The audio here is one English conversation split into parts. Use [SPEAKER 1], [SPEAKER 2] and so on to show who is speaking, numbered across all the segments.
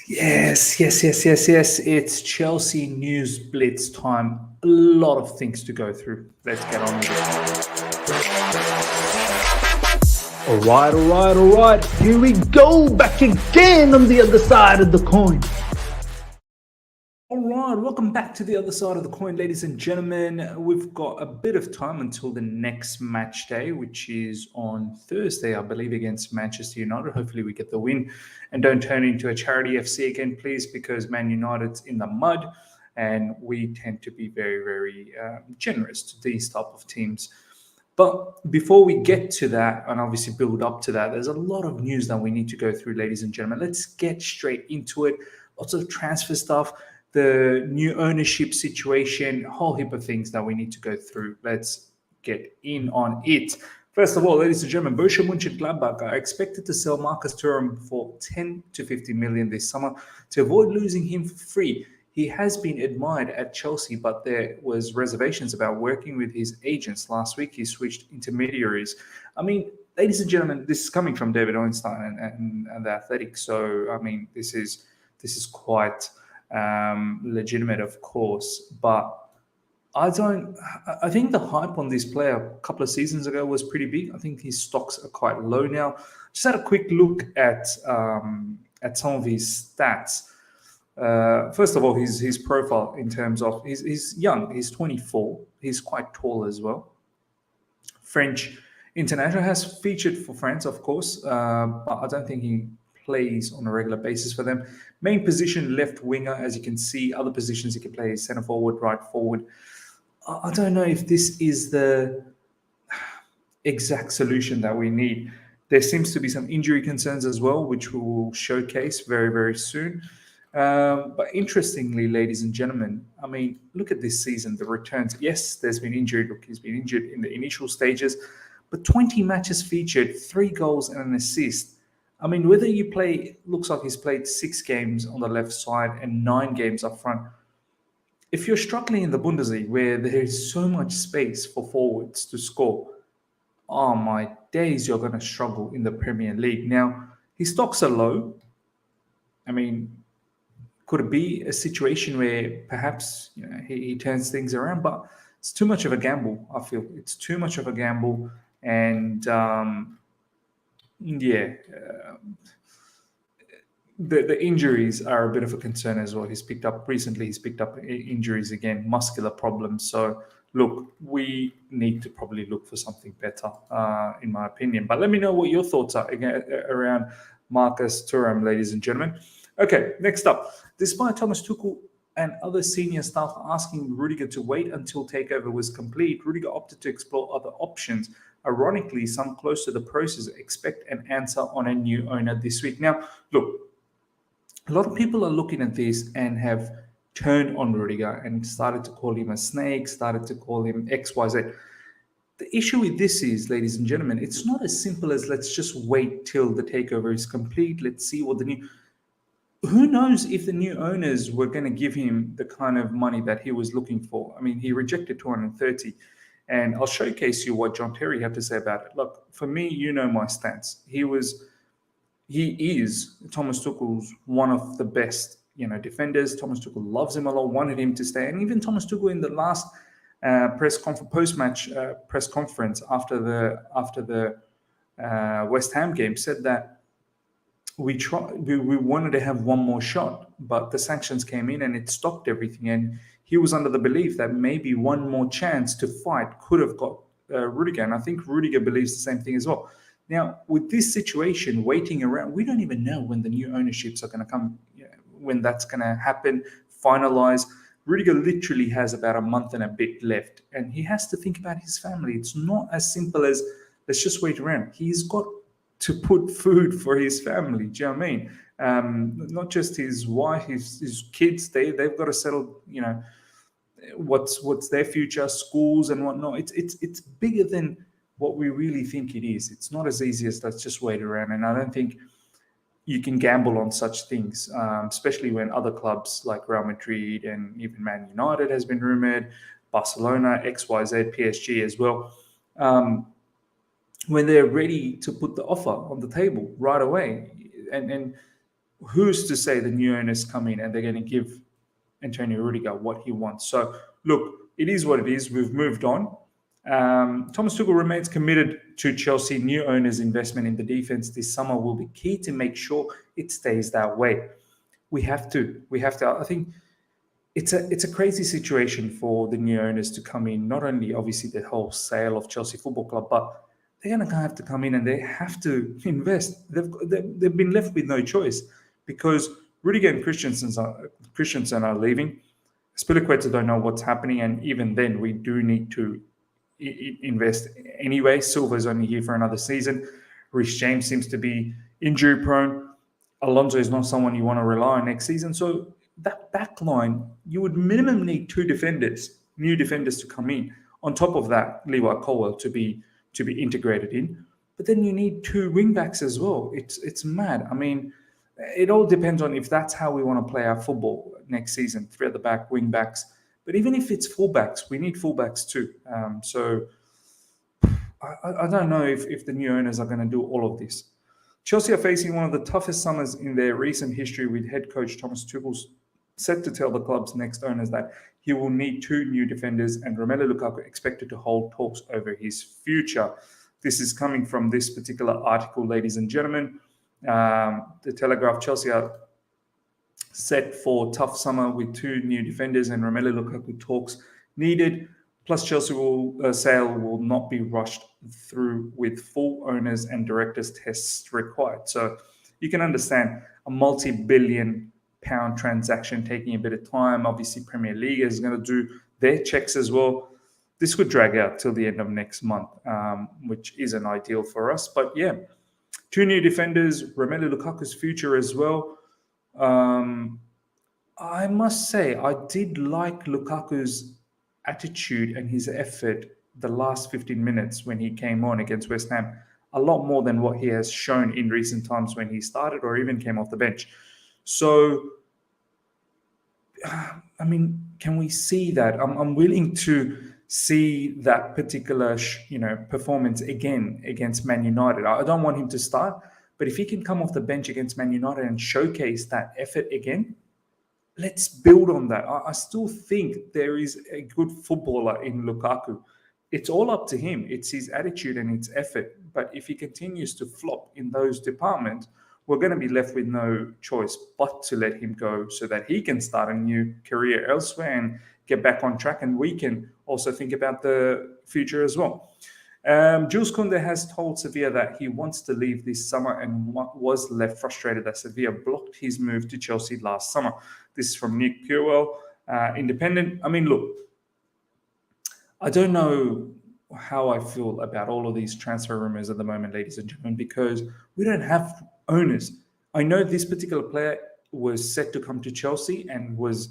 [SPEAKER 1] Yes. It's Chelsea News Blitz time. A lot of things to go through. Let's get on with it.
[SPEAKER 2] All right. Here we go, back again on the other side of the coin.
[SPEAKER 1] All right, welcome back to the other side of the coin, ladies and gentlemen. We've got a bit of time until the next match day, which is on Thursday, I believe, against Manchester United. Hopefully, we get the win and don't turn into a charity FC again, please, because Man United's in the mud, and we tend to be very, very generous to these type of teams. But before we get to that, and obviously build up to that, there's a lot of news that we need to go through, ladies and gentlemen. Let's get straight into it. Lots of transfer stuff, the new ownership situation, a whole heap of things that we need to go through. Let's get in on it. First of all, ladies and gentlemen, Borussia Mönchengladbach are expected to sell Marcus Thuram for 10 to 50 million this summer to avoid losing him for free. He has been admired at Chelsea, but there was reservations about working with his agents. Last week, he switched intermediaries. I mean, ladies and gentlemen, this is coming from David Einstein and the Athletic. So, I mean, this is quite legitimate, of course. But I think the hype on this player a couple of seasons ago was pretty big. I think his stocks are quite low now. Just had a quick look at some of his stats. First of all, his profile in terms of he's young. He's 24. He's quite tall as well. French international, has featured for France, of course, but I don't think he plays on a regular basis for them. Main position, left winger, as you can see. Other positions he can play centre forward, right forward. I don't know if this is the exact solution that we need. There seems to be some injury concerns as well, which we will showcase very, very soon. But interestingly, ladies and gentlemen, I mean, look at this season, the returns. Yes, there's been injury. Look, he's been injured in the initial stages, but 20 matches featured, 3 goals and an assist. I mean, whether you play, looks like he's played 6 games on the left side and 9 games up front. If you're struggling in the Bundesliga, where there is so much space for forwards to score, oh my days, you're going to struggle in the Premier League. Now, his stocks are low. I mean, could it be a situation where perhaps he turns things around? But it's too much of a gamble, I feel. It's too much of a gamble. And the injuries are a bit of a concern as well. He's picked up injuries again, muscular problems. So, look, we need to probably look for something better, in my opinion. But let me know what your thoughts are around Marcus Thuram, ladies and gentlemen. Okay, next up. Despite Thomas Tuchel and other senior staff asking Rudiger to wait until Takeover was complete, Rudiger opted to explore other options. Ironically, some close to the process expect an answer on a new owner this week. Now, look, a lot of people are looking at this and have turned on Rudiger and started to call him a snake, started to call him XYZ. The issue with this is, ladies and gentlemen, it's not as simple as let's just wait till the Takeover is complete. Let's see what the new... Who knows if the new owners were going to give him the kind of money that he was looking for. I mean, he rejected 230. And I'll showcase you what John Terry had to say about it. Look, for me, you know my stance. He is Thomas Tuchel's one of the best, defenders. Thomas Tuchel loves him a lot, wanted him to stay. And even Thomas Tuchel in the last post-match press conference after the West Ham game said that we wanted to have one more shot, but the sanctions came in and it stopped everything. And he was under the belief that maybe one more chance to fight could have got Rudiger. And I think Rudiger believes the same thing as well. Now, with this situation, waiting around, we don't even know when the new ownerships are going to come, when that's going to happen, finalize. Rudiger literally has about a month and a bit left, and he has to think about his family. It's not as simple as let's just wait around. He's got to put food for his family. Do you know what I mean? Not just his wife, his kids. They've got to settle. What's their future, schools and whatnot. It's bigger than what we really think it is. It's not as easy as let's just wait around. And I don't think you can gamble on such things, especially when other clubs like Real Madrid and even Man United has been rumored, Barcelona, XYZ, PSG as well. When they're ready to put the offer on the table right away. And who's to say the new owners come in and they're going to give Antonio Rudiger what he wants? So, look, it is what it is. We've moved on. Thomas Tuchel remains committed to Chelsea. New owners' investment in the defense this summer will be key to make sure it stays that way. We have to. I think it's a crazy situation for the new owners to come in. Not only obviously the whole sale of Chelsea Football Club, but they're going to have to come in and they have to invest. They've been left with no choice because Rudiger and Christensen are leaving. Spilicueta don't know what's happening, and even then, we do need to invest anyway. Silva's only here for another season. Reece James seems to be injury prone. Alonso is not someone you want to rely on next season. So that back line, you would minimum need two defenders, new defenders to come in. On top of that, Levi Colwell to be integrated in. But then you need two wing backs as well. It's mad. I mean, it all depends on if that's how we want to play our football next season, three at the back, wing backs. But even if it's fullbacks, we need fullbacks too. So I don't know if the new owners are going to do all of this. Chelsea are facing one of the toughest summers in their recent history, with head coach Thomas Tuchel set to tell the club's next owners that he will need two new defenders, and Romelu Lukaku expected to hold talks over his future. This is coming from this particular article, ladies and gentlemen. The Telegraph. Chelsea are set for tough summer with two new defenders and Romelu Lukaku talks needed. Plus, Chelsea sale will not be rushed through with full owners and directors tests required. So you can understand a multi-billion pound transaction taking a bit of time. Obviously, Premier League is going to do their checks as well. This could drag out till the end of next month, which isn't ideal for us. But yeah, two new defenders, Romelu Lukaku's future as well. I must say, I did like Lukaku's attitude and his effort the last 15 minutes when he came on against West Ham, a lot more than what he has shown in recent times when he started or even came off the bench. So, I mean, can we see that? I'm willing to see that particular, performance again against Man United. I don't want him to start, but if he can come off the bench against Man United and showcase that effort again, let's build on that. I still think there is a good footballer in Lukaku. It's all up to him. It's his attitude and its effort. But if he continues to flop in those departments, we're going to be left with no choice but to let him go so that he can start a new career elsewhere and get back on track. And we can also think about the future as well. Jules Kounde has told Sevilla that he wants to leave this summer and was left frustrated that Sevilla blocked his move to Chelsea last summer. This is from Nick Purewell, Independent. I mean, look, I don't know how I feel about all of these transfer rumors at the moment, ladies and gentlemen, because we don't have owners. I know this particular player was set to come to Chelsea and was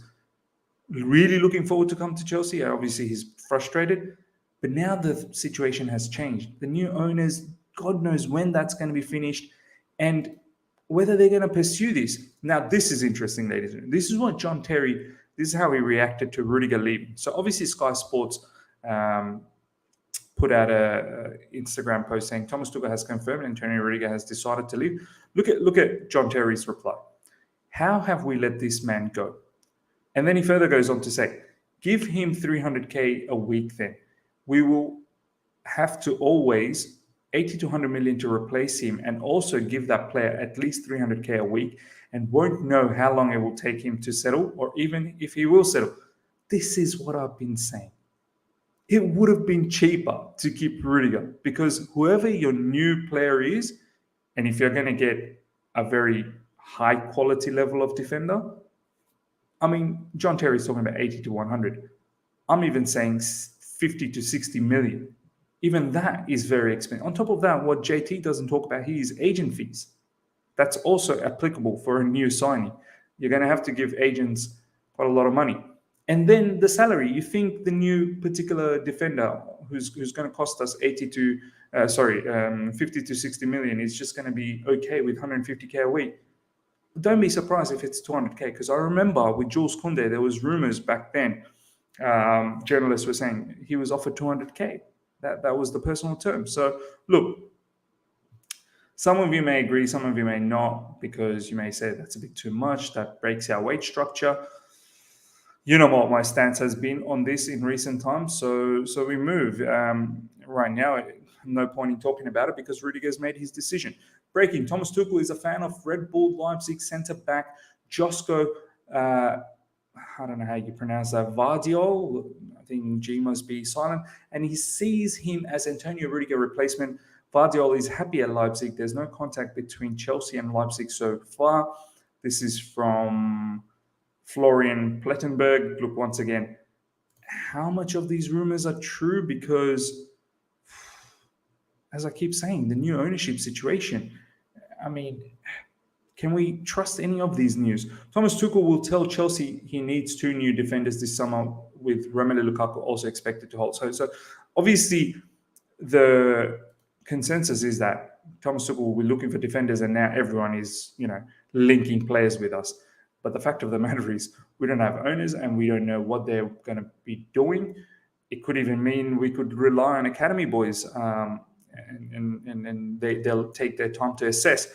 [SPEAKER 1] really looking forward to come to Chelsea. Obviously, he's frustrated. But now the situation has changed. The new owners, God knows when that's going to be finished and whether they're going to pursue this. Now, this is interesting, ladies and gentlemen. This is what John Terry, this is how he reacted to Rudiger leaving. So obviously Sky Sports put out a Instagram post saying Thomas Tuchel has confirmed Antonio Rudiger has decided to leave. Look at John Terry's reply. How have we let this man go? And then he further goes on to say, give him 300k a week then. We will have to always 80 to 100 million to replace him and also give that player at least 300k a week and won't know how long it will take him to settle or even if he will settle. This is what I've been saying. It would have been cheaper to keep Rudiger because whoever your new player is, and if you're going to get a very high quality level of defender, I mean, John Terry's talking about 80 to 100. I'm even saying 50 to 60 million. Even that is very expensive. On top of that, what JT doesn't talk about here is agent fees. That's also applicable for a new signing. You're going to have to give agents quite a lot of money. And then the salary. You think the new particular defender who's going to cost us 50 to 60 million is just going to be okay with 150k a week. Don't be surprised if it's 200k because I remember with Jules Kounde, there was rumors back then. Journalists were saying he was offered 200k. That was the personal term. So look, Some of you may agree, some of you may not, because you may say that's a bit too much, that breaks our wage structure. You know what my stance has been on this in recent times, so we move. Right now, no point in talking about it because Rudiger's made his decision. Breaking: Thomas Tuchel is a fan of Red Bull Leipzig centre-back Josko, I don't know how you pronounce that, Gvardiol, I think G must be silent, and he sees him as Antonio Rudiger replacement. Gvardiol is happy at Leipzig. There's no contact between Chelsea and Leipzig so far. This is from Florian Plettenberg. Look, once again, how much of these rumors are true? Because, as I keep saying, the new ownership situation. I mean, can we trust any of these news? Thomas Tuchel will tell Chelsea he needs 2 new defenders this summer, with Romelu Lukaku also expected to hold. So obviously, the consensus is that Thomas Tuchel will be looking for defenders, and now everyone is, linking players with us. But the fact of the matter is, we don't have owners, and we don't know what they're going to be doing. It could even mean we could rely on academy boys, and they'll take their time to assess.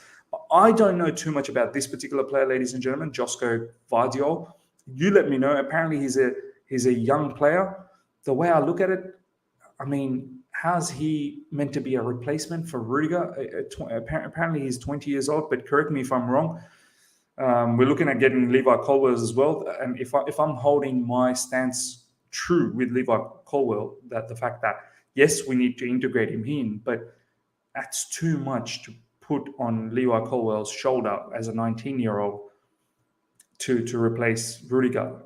[SPEAKER 1] I don't know too much about this particular player, ladies and gentlemen, Josko Gvardiol. You let me know. Apparently, he's a young player. The way I look at it, I mean, how's he meant to be a replacement for Rudiger? Apparently, he's 20 years old, but correct me if I'm wrong. We're looking at getting Levi Colwill as well. And if I'm holding my stance true with Levi Colwill, that the fact that, yes, we need to integrate him in, but that's too much to put on Levi Colwell's shoulder as a 19-year-old to replace Rudiger.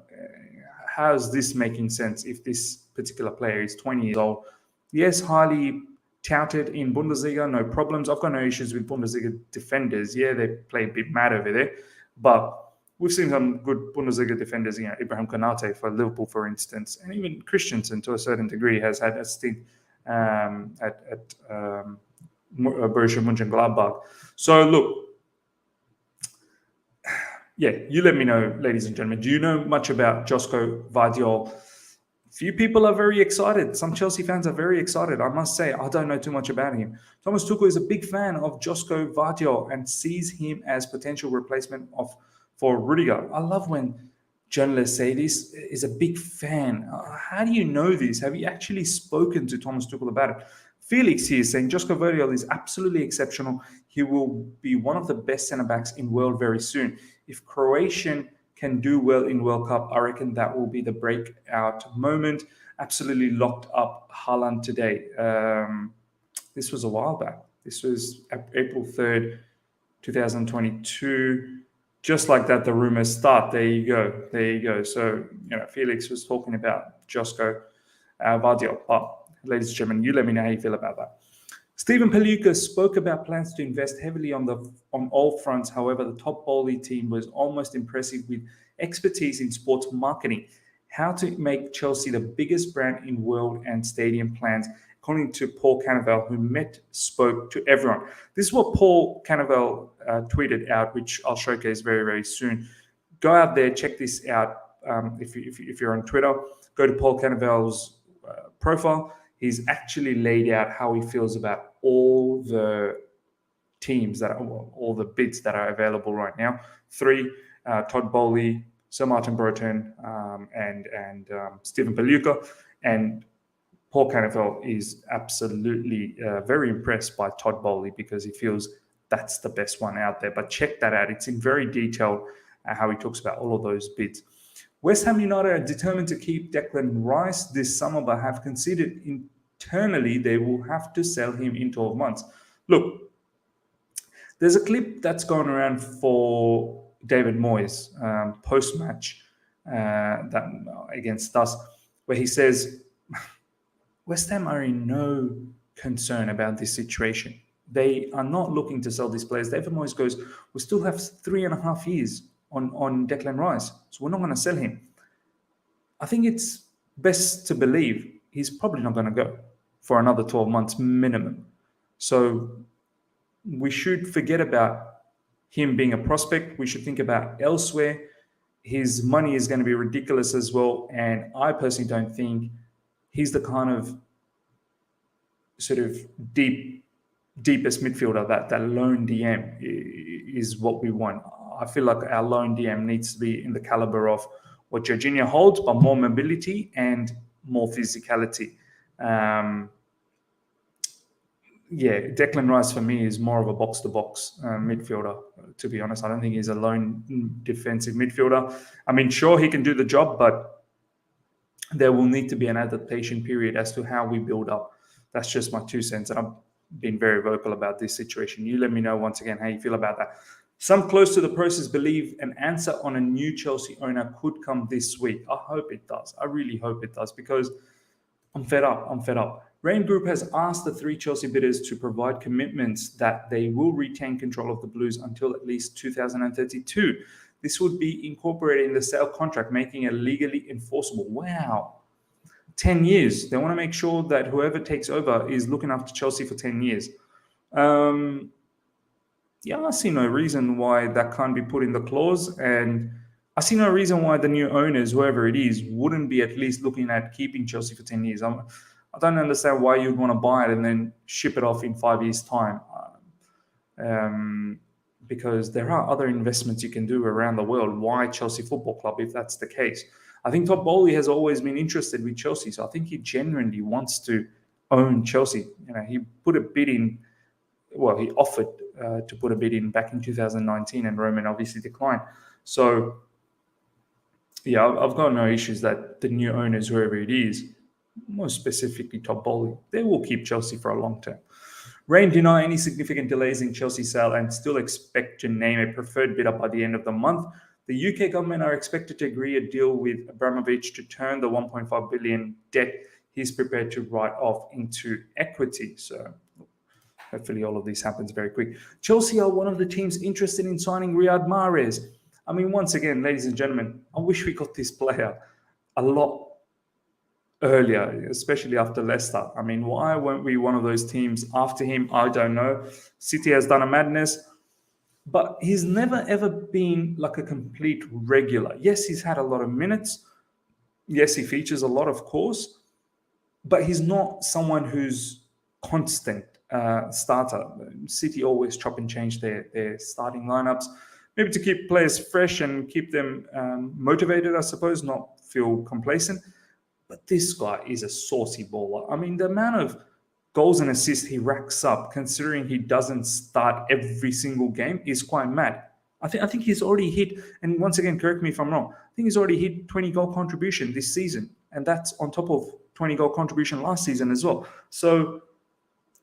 [SPEAKER 1] How's this making sense if this particular player is 20 years old? Yes, highly touted in Bundesliga, no problems. I've got no issues with Bundesliga defenders. Yeah, they play a bit mad over there. But we've seen some good Bundesliga defenders, Ibrahim Konate for Liverpool, for instance, and even Christensen to a certain degree has had a stint at Borussia Mönchengladbach. So look, yeah, you let me know, ladies and gentlemen. Do you know much about Josko Gvardiol? Few people are very excited. Some Chelsea fans are very excited. I must say, I don't know too much about him. Thomas Tuchel is a big fan of Josko Gvardiol and sees him as potential replacement for Rudiger. I love when journalists say this is a big fan. How do you know this? Have you actually spoken to Thomas Tuchel about it? Felix here is saying Josko Gvardiol is absolutely exceptional. He will be one of the best centre-backs in world very soon. If Croatian can do well in World Cup, I reckon that will be the breakout moment. Absolutely locked up Haaland today. This was a while back. This was April 3rd, 2022. Just like that, the rumors start. There you go. So, Felix was talking about Josko Gvardiol. But, ladies and gentlemen, you let me know how you feel about that. Stephen Paluca spoke about plans to invest heavily on all fronts. However, the top Bowley team was almost impressive with expertise in sports marketing. How to make Chelsea the biggest brand in world and stadium plans, according to Paul Cannavale, who spoke to everyone. This is what Paul Cannavale tweeted out, which I'll showcase very, very soon. Go out there, check this out. If you're on Twitter, go to Paul Cannavale's profile. He's actually laid out how he feels about all the teams all the bids that are available right now. 3, Todd Bowley, Sir Martin Broughton, and Stephen Paluca. And Paul Cannavale is absolutely very impressed by Todd Bowley because he feels that's the best one out there. But check that out. It's in very detail how he talks about all of those bids. West Ham United are determined to keep Declan Rice this summer, but have considered internally they will have to sell him in 12 months. Look, there's a clip that's going around for David Moyes post-match that against us, where he says, West Ham are in no concern about this situation. They are not looking to sell these players. David Moyes goes, we still have 3.5 years on Declan Rice, so we're not going to sell him. I think it's best to believe he's probably not going to go for another 12 months minimum. So we should forget about him being a prospect. We should think about elsewhere. His money is going to be ridiculous as well. And I personally don't think he's the kind of sort of deep deepest midfielder, that lone DM is what we want. I feel like our lone DM needs to be in the caliber of what Jorginho holds, but more mobility and more physicality. Declan Rice for me is more of a box-to-box midfielder, to be honest. I don't think he's a lone defensive midfielder. I mean, sure, he can do the job, but there will need to be an adaptation period as to how we build up. That's just my 2 cents, and I've been very vocal about this situation. You let me know once again how you feel about that. Some close to the process believe an answer on a new Chelsea owner could come this week. I hope it does. I really hope it does, because I'm fed up. Rain Group has asked the 3 Chelsea bidders to provide commitments that they will retain control of the Blues until at least 2032. This would be incorporated in the sale contract, making it legally enforceable. Wow. 10 years. They want to make sure that whoever takes over is looking after Chelsea for 10 years. I see no reason why that can't be put in the clause. And I see no reason why the new owners, whoever it is, wouldn't be at least looking at keeping Chelsea for 10 years. I don't understand why you'd want to buy it and then ship it off in 5 years' time. Because there are other investments you can do around the world. Why Chelsea Football Club, if that's the case? I think Todd Bowley has always been interested with Chelsea, so I think he genuinely wants to own Chelsea. He put a bid in. Well, he offered to put a bid in back in 2019, and Roman obviously declined. So, yeah, I've got no issues that the new owners, whoever it is, most specifically Todd Bowley, they will keep Chelsea for a long term. Rain deny any significant delays in Chelsea sale and still expect to name a preferred bidder by the end of the month. The UK government are expected to agree a deal with Abramovich to turn the 1.5 billion debt he's prepared to write off into equity. So hopefully all of this happens very quick. Chelsea are one of the teams interested in signing Riyad Mahrez. I mean, once again, ladies and gentlemen, I wish we got this player a lot earlier, especially after Leicester. I mean, why weren't we one of those teams after him? I don't know. City has done a madness, but he's never ever been like a complete regular. Yes, he's had a lot of minutes. Yes, he features a lot, of course, but he's not someone who's constant starter. City always chop and change their starting lineups, maybe to keep players fresh and keep them motivated, I suppose, not feel complacent. But this guy is a saucy baller. I mean, the amount of goals and assists he racks up, considering he doesn't start every single game, is quite mad. I think he's already hit, and once again, correct me if I'm wrong, I think he's already hit 20 goal contribution this season, and that's on top of 20 goal contribution last season as well. So,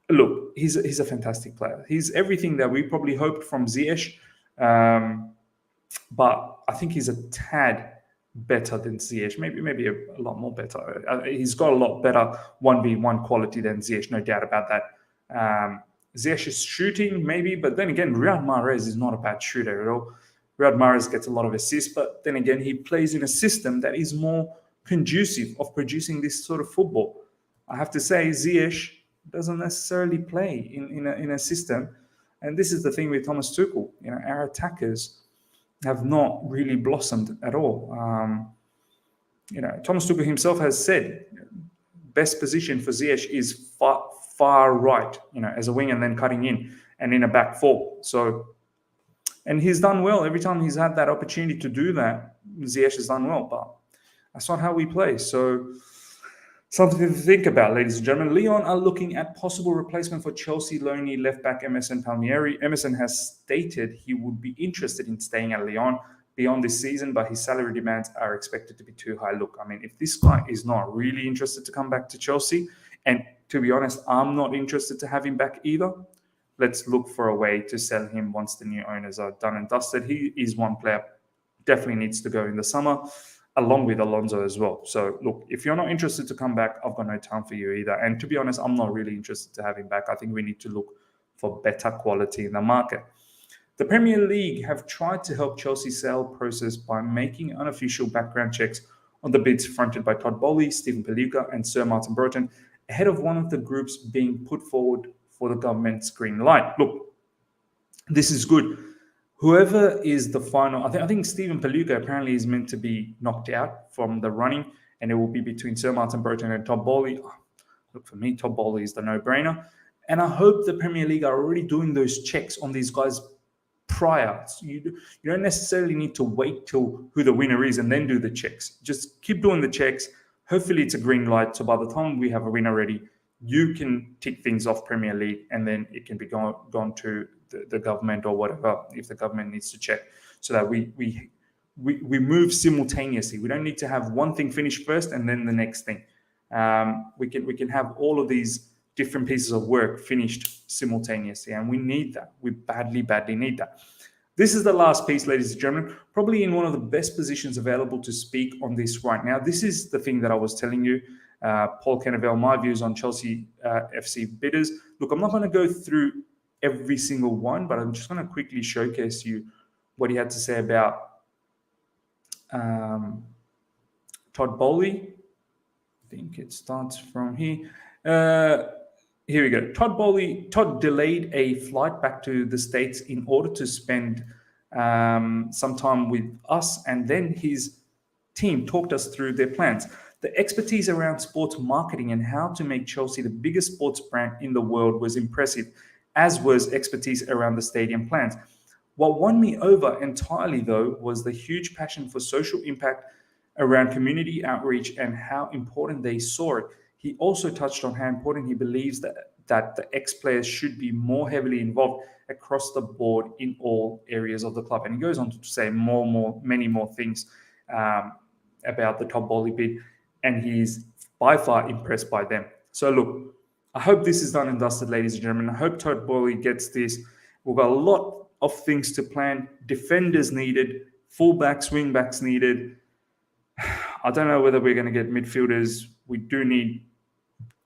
[SPEAKER 1] look, he's a fantastic player. He's everything that we probably hoped from Ziyech, but I think he's a tad better than Ziyech, maybe a lot more better. He's got a lot better 1v1 quality than Ziyech, no doubt about that. Ziyech's shooting, maybe, but then again, Riyad Mahrez is not a bad shooter at all. Riyad Mahrez gets a lot of assists, but then again, he plays in a system that is more conducive of producing this sort of football. I have to say, Ziyech doesn't necessarily play in a system, and this is the thing with Thomas Tuchel. Our attackers have not really blossomed at all. Thomas Tuchel himself has said best position for Ziyech is far right, as a wing and then cutting in and in a back four. So, and he's done well every time he's had that opportunity to do that. Ziyech has done well, but that's not how we play. So, something to think about, ladies and gentlemen. Lyon are looking at possible replacement for Chelsea loanee left-back Emerson Palmieri. Emerson has stated he would be interested in staying at Lyon beyond this season, but his salary demands are expected to be too high. Look, I mean, if this guy is not really interested to come back to Chelsea, and to be honest, I'm not interested to have him back either, let's look for a way to sell him once the new owners are done and dusted. He is one player, definitely needs to go in the summer, along with Alonso as well. So, look, if you're not interested to come back, I've got no time for you either. And to be honest, I'm not really interested to have him back. I think we need to look for better quality in the market. The Premier League have tried to help Chelsea's sale process by making unofficial background checks on the bids fronted by Todd Bowley, Stephen Paluca, and Sir Martin Broughton, ahead of one of the groups being put forward for the government's green light. Look, this is good. Whoever is the final, I think Stephen Paluca apparently is meant to be knocked out from the running, and it will be between Sir Martin Broughton and Todd Bowley. Look, for me, Todd Bowley is the no-brainer. And I hope the Premier League are already doing those checks on these guys prior. So you don't necessarily need to wait till who the winner is and then do the checks. Just keep doing the checks. Hopefully it's a green light. So by the time we have a winner ready, you can tick things off Premier League, and then it can be gone to the government or whatever, if the government needs to check, so that we move simultaneously. We don't need to have one thing finished first and then the next thing. We can have all of these different pieces of work finished simultaneously, and we need that. We badly need that. This is the last piece, ladies and gentlemen, probably in one of the best positions available to speak on this right now. This is the thing that I was telling you, Paul Kennevel, my views on Chelsea FC bidders. Look, I'm not going to go through every single one, but I'm just going to quickly showcase you what he had to say about Todd Bowley. I think it starts from here. Here we go. Todd delayed a flight back to the States in order to spend some time with us, and then his team talked us through their plans. The expertise around sports marketing and how to make Chelsea the biggest sports brand in the world was impressive, as was expertise around the stadium plans. What won me over entirely, though, was the huge passion for social impact around community outreach and how important they saw it. He also touched on how important he believes that the ex-players should be more heavily involved across the board in all areas of the club. And he goes on to say many more things about the Todd Bowley bid, and he's by far impressed by them. So look, I hope this is done and dusted, ladies and gentlemen. I hope Todd Bowley gets this. We've got a lot of things to plan. Defenders needed, fullbacks, wingbacks needed. I don't know whether we're going to get midfielders. We do need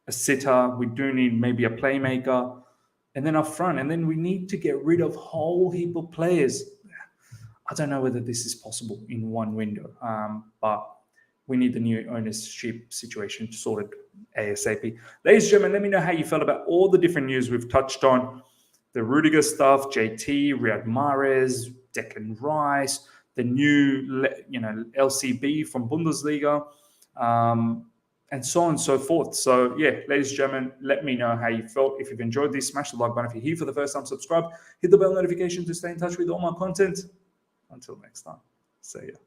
[SPEAKER 1] a sitter. We do need maybe a playmaker. And then up front. And then we need to get rid of a whole heap of players. I don't know whether this is possible in one window. But we need the new ownership situation sorted ASAP. Ladies and gentlemen, let me know how you felt about all the different news we've touched on. The Rudiger stuff, JT, Riyad Mahrez, Declan Rice, the new LCB from Bundesliga, and so on and so forth. So yeah, ladies and gentlemen, let me know how you felt. If you've enjoyed this, smash the like button. If you're here for the first time, subscribe. Hit the bell notification to stay in touch with all my content. Until next time, see ya.